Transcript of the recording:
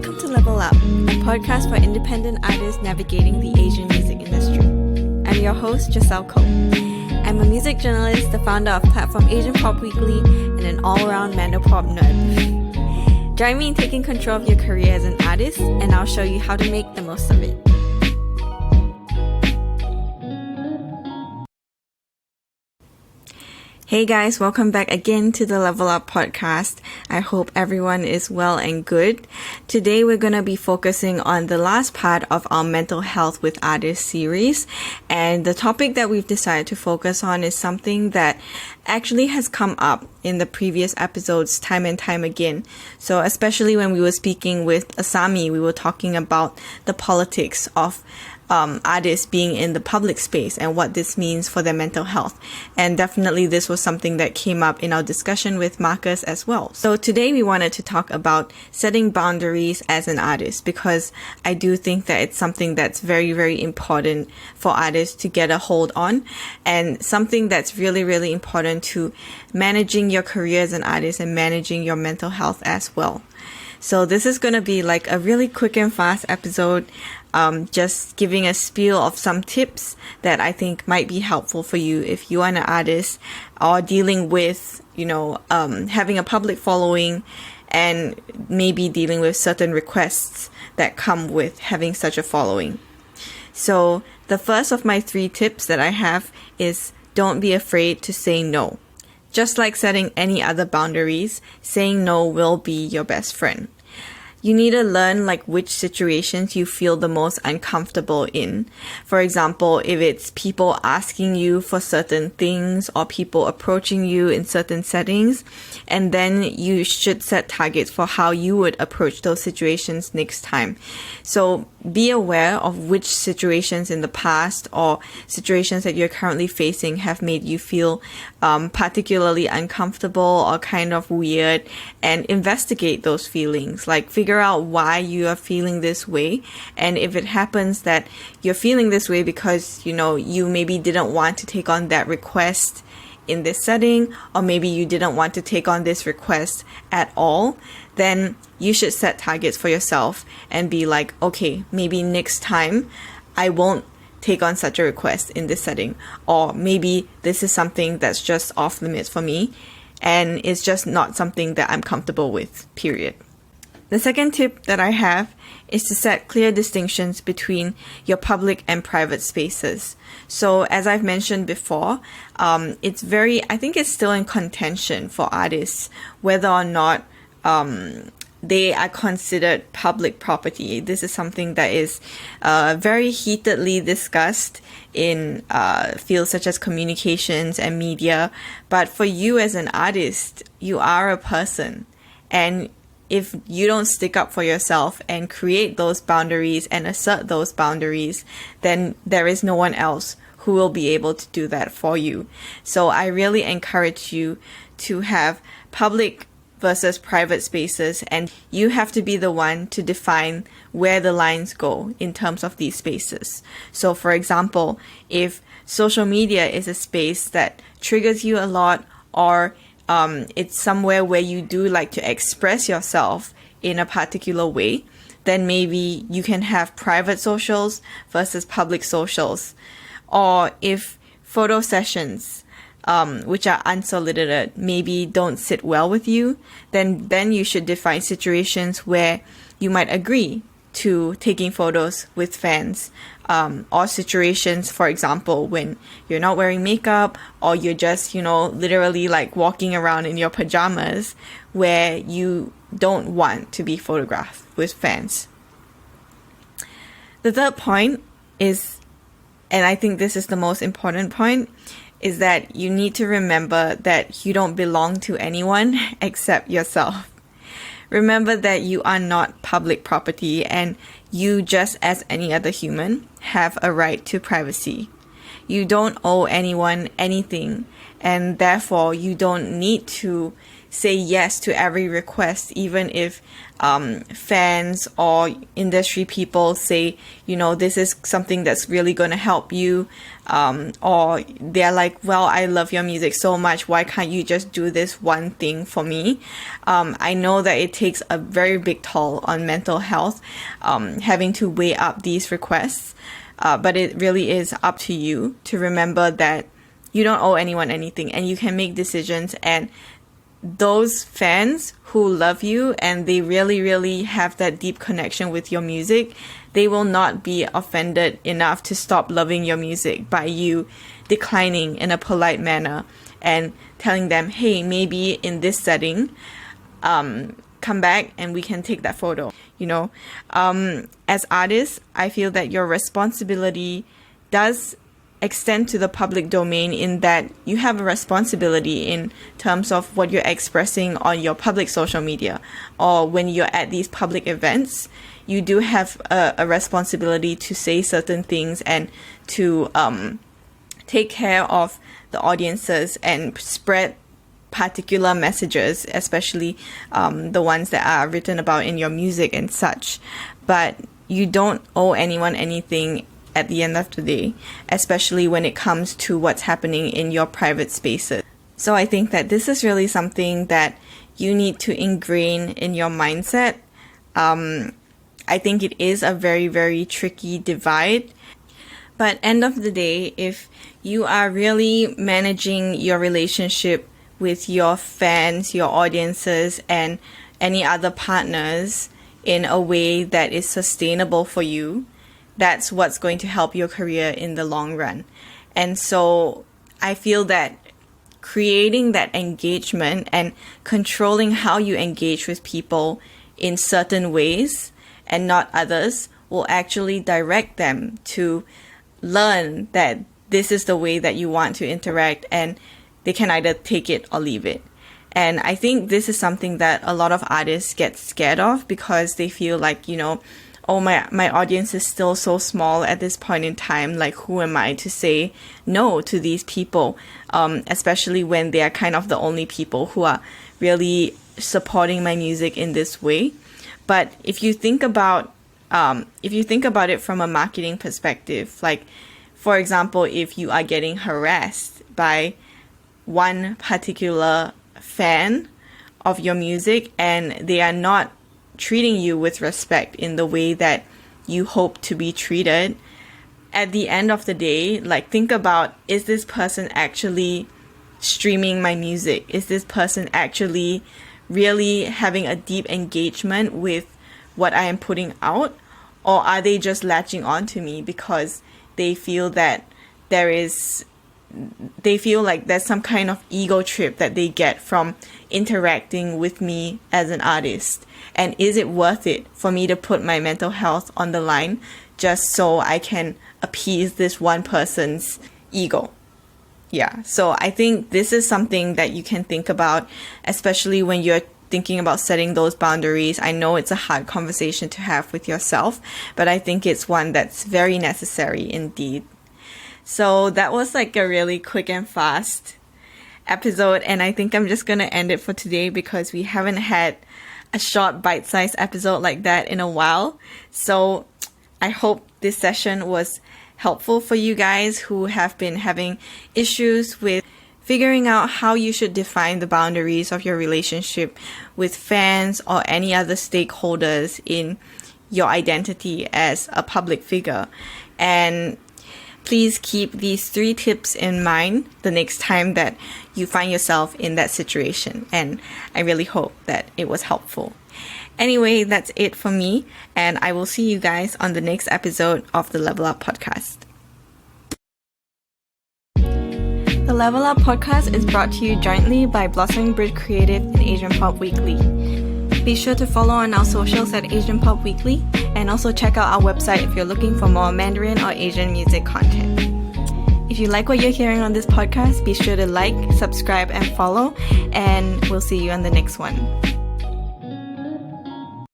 Welcome to Level Up, a podcast for independent artists navigating the Asian music industry. I'm your host, Giselle Koh. I'm a music journalist, the founder of platform Asian Pop Weekly, and an all-around Mandopop nerd. Join me in taking control of your career as an artist, and I'll show you how to make the most of it. Hey guys, welcome back again to the Level Up podcast. I hope everyone is well and good. Today we're going to be focusing on the last part of our mental health with artists series. And the topic that we've decided to focus on is something that actually has come up in the previous episodes time and time again. So especially when we were speaking with Asami, we were talking about the politics of artists being in the public space and what this means for their mental health. And definitely this was something that came up in our discussion with Marcus as well. So today we wanted to talk about setting boundaries as an artist, because I do think that it's something that's very, very important for artists to get a hold on, and something that's really, really important to managing your career as an artist and managing your mental health as well. So this is going to be like a really quick and fast episode, just giving a spiel of some tips that I think might be helpful for you if you are an artist or dealing with, having a public following and maybe dealing with certain requests that come with having such a following. So the first of my 3 tips that I have is don't be afraid to say no. Just like setting any other boundaries, saying no will be your best friend. You need to learn which situations you feel the most uncomfortable in. For example, if it's people asking you for certain things or people approaching you in certain settings, and then you should set targets for how you would approach those situations next time. So be aware of which situations in the past or situations that you're currently facing have made you feel particularly uncomfortable or kind of weird, and investigate those feelings. Figure out why you are feeling this way, and if it happens that you're feeling this way because you maybe didn't want to take on that request in this setting, or maybe you didn't want to take on this request at all, then you should set targets for yourself and be like, okay, maybe next time I won't take on such a request in this setting, or maybe this is something that's just off limits for me and it's just not something that I'm comfortable with, period. The second tip that I have is to set clear distinctions between your public and private spaces. So as I've mentioned before, I think it's still in contention for artists whether or not they are considered public property. This is something that is very heatedly discussed in fields such as communications and media. But for you as an artist, you are a person, and if you don't stick up for yourself and create those boundaries and assert those boundaries, then there is no one else who will be able to do that for you. So I really encourage you to have public versus private spaces, and you have to be the one to define where the lines go in terms of these spaces. So for example, if social media is a space that triggers you a lot, or it's somewhere where you do like to express yourself in a particular way, then maybe you can have private socials versus public socials. Or if photo sessions, which are unsolicited, maybe don't sit well with you, then you should define situations where you might agree to taking photos with fans, or situations, for example, when you're not wearing makeup, or you're just, literally walking around in your pajamas, where you don't want to be photographed with fans. The third point is, and I think this is the most important point, is that you need to remember that you don't belong to anyone except yourself. Remember that you are not public property, and you, just as any other human, have a right to privacy. You don't owe anyone anything, and therefore you don't need to say yes to every request, even if fans or industry people say, this is something that's really going to help you, or they're like, well, I love your music so much, why can't you just do this one thing for me? I know that it takes a very big toll on mental health, having to weigh up these requests, but it really is up to you to remember that you don't owe anyone anything, and you can make decisions. And those fans who love you and they really, really have that deep connection with your music, they will not be offended enough to stop loving your music by you declining in a polite manner and telling them, hey, maybe in this setting, come back and we can take that photo. As artists, I feel that your responsibility does extend to the public domain, in that you have a responsibility in terms of what you're expressing on your public social media, or when you're at these public events, you do have a responsibility to say certain things and to take care of the audiences and spread particular messages, especially the ones that are written about in your music and such. But you don't owe anyone anything at the end of the day, especially when it comes to what's happening in your private spaces. So I think that this is really something that you need to ingrain in your mindset. I think it is a very, very tricky divide. But end of the day, if you are really managing your relationship with your fans, your audiences, and any other partners in a way that is sustainable for you, that's what's going to help your career in the long run. And so I feel that creating that engagement and controlling how you engage with people in certain ways and not others will actually direct them to learn that this is the way that you want to interact, and they can either take it or leave it. And I think this is something that a lot of artists get scared of, because they feel like, oh, my audience is still so small at this point in time. Like, who am I to say no to these people? Especially when they are kind of the only people who are really supporting my music in this way. But if you think about it from a marketing perspective, like, for example, if you are getting harassed by one particular fan of your music and they are not treating you with respect in the way that you hope to be treated, at the end of the day, like, think about, is this person actually streaming my music? Is this person actually really having a deep engagement with what I am putting out? Or are they just latching on to me because they feel that they feel like there's some kind of ego trip that they get from interacting with me as an artist? And is it worth it for me to put my mental health on the line just so I can appease this one person's ego? Yeah, so I think this is something that you can think about, especially when you're thinking about setting those boundaries. I know it's a hard conversation to have with yourself, but I think it's one that's very necessary indeed. So that was like a really quick and fast episode, and I think I'm just going to end it for today because we haven't had a short bite-sized episode like that in a while. So I hope this session was helpful for you guys who have been having issues with figuring out how you should define the boundaries of your relationship with fans or any other stakeholders in your identity as a public figure. And please keep these 3 tips in mind the next time that you find yourself in that situation. And I really hope that it was helpful. Anyway, that's it for me, and I will see you guys on the next episode of the Level Up Podcast. The Level Up Podcast is brought to you jointly by Blossoming Bridge Creative and Asian Pop Weekly. Be sure to follow on our socials at Asian Pop Weekly, and also check out our website if you're looking for more Mandarin or Asian music content. If you like what you're hearing on this podcast, be sure to like, subscribe, and follow, and we'll see you on the next one.